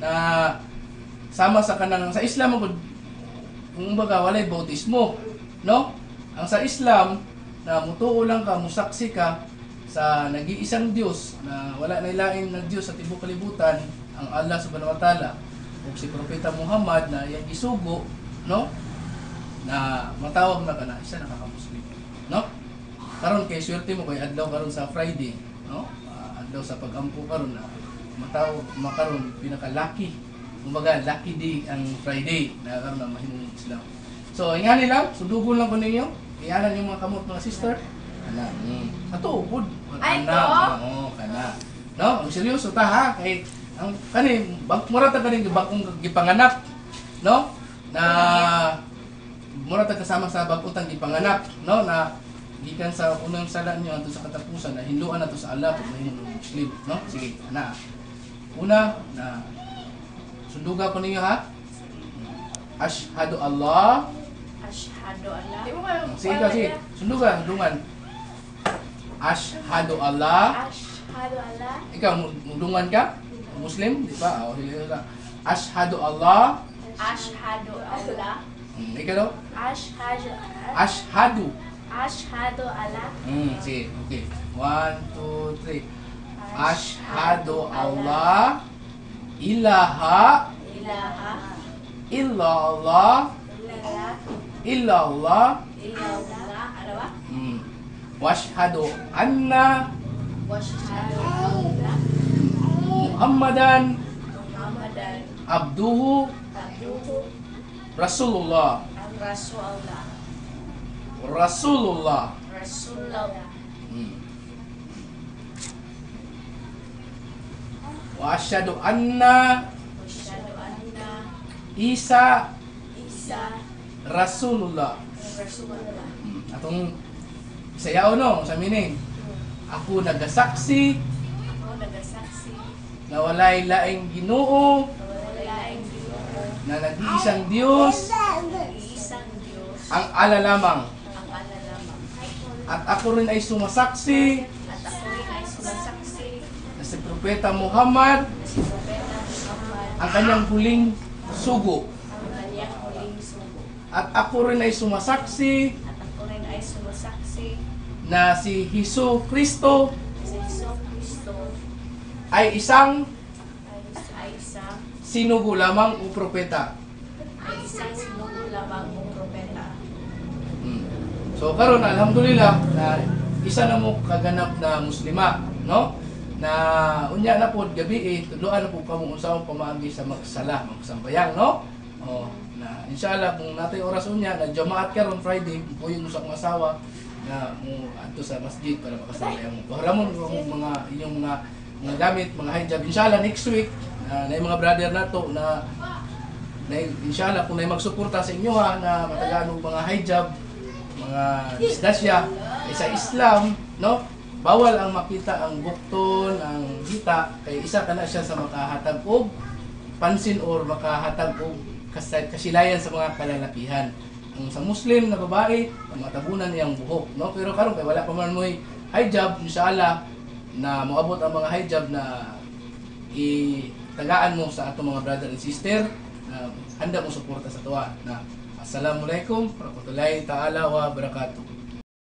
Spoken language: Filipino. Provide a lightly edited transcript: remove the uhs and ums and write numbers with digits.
na sama sa kanang sa Islam mo kung baga walay bautismo, no? Ang sa Islam na mutuo lang ka, musaksi ka sa nag-iisang Dios na wala na ilain na Dios sa tibuok kalibutan, ang Allah subhanahu wa ta'ala ug si Propeta Muhammad na iyang gisugo, no? Na matawag na kana isa nakaka-Muslim, no? Karon kay swerte mo kay adlaw karon sa Friday, no? Adlaw sa pag-ampo karon na matawag makaron pinaka-lucky. Kumbaga, lucky day ang Friday na karon na mahimong Islam. So, ingani lang, sudugon lang ko ninyo. Iyanan yung mga kamot mga sister. Kana. Ato upod. Ay, Kana. Oo, kana. No, ang seryoso ta ha kay ang kani mura ta kani bagong gipanganak, no? Na mura ta kasama sa bagutang gipanganak, no? Na gikan sa unang sala niyo ato sa katapusan na hinduan nato sa Allah pag mahimong Muslim, no? Sige, ana. Una na sunduga ko ninyo ha. Ashhadu Allah. Ashhadu Allah. Sige ka, sige. Sunduga, sundungan. Ashhadu Allah. Ashhadu Allah. Ikaw, mundungan ka? Muslim? Di ba? O, sige ka. Ashhadu Allah. Ashhadu Allah. Ikaw daw? Ashhadu. Ashhadu. Ashhadu Allah. Sige, okay. 1, 2, 3. Ashhadu Allah. Ilaha. Ilaha. Illallah. Illallah. Illallah. Illallah. Ano ba? Washhadu anna Washhadu anna Muhammadan Muhammadan abduhu abduhu Rasulullah. ang Rasulullah. Rasulullah. Rasulullah. Wa asyhadu anna Washhadu anna Isa Isa Rasulullah. Rasulullah. Atong sayaw no sa meaning. Ako nagasaksi Ako nagasaksi na walay laing Ginoo na wala laing Ginoo, na nag-iisang Dios iisang Diyos, ang ala lamang. ang ala lamang. At ako rin ay sumasaksi At ako rin ay sumasaksi na si Propeta Muhammad na si Propeta Muhammad ang kanyang huling sugo. ang kanyang huling sugo. At ako rin ay sumasaksi At ako rin ay sumasaksi na si Hesus Kristo na si Jesucristo ay isang ay isang sinugo lamang o propeta. sinugo lamang o propeta. So karon alhamdulillah na isa na mo kaganap na muslima, no? Na unya na pod gabi tudloan na po kamo unsaon pamaagi sa magsala, magsambayang, no? Oh, na inshallah kung natay oras unya na jamaat karon Friday, puyo mo sa akong asawa na mo adto sa masjid para makasambayang. Paharamon ko ang mga inyong mga gamit, mga hijab. Inshallah next week na yung mga brother nato na inshallah kung may magsuporta sa inyo ha na matagaan og mga hijab, mga isdasya sa Islam, no? Bawal ang makita ang bukton, ang hita kay isa kana siya sa makahatag og pansin or makahatag og kasilayan sa mga kalalakihan. Ang sa Muslim na babae, matabunan niyang buhok, no? Pero karon kay wala pa man mo'y hijab, inshallah na moabot ang mga hijab na itagaan mo sa atong mga brother and sister na handa mo suporta sa tuwa na assalamualaikum warahmatullahi ta'ala wa barakatuh.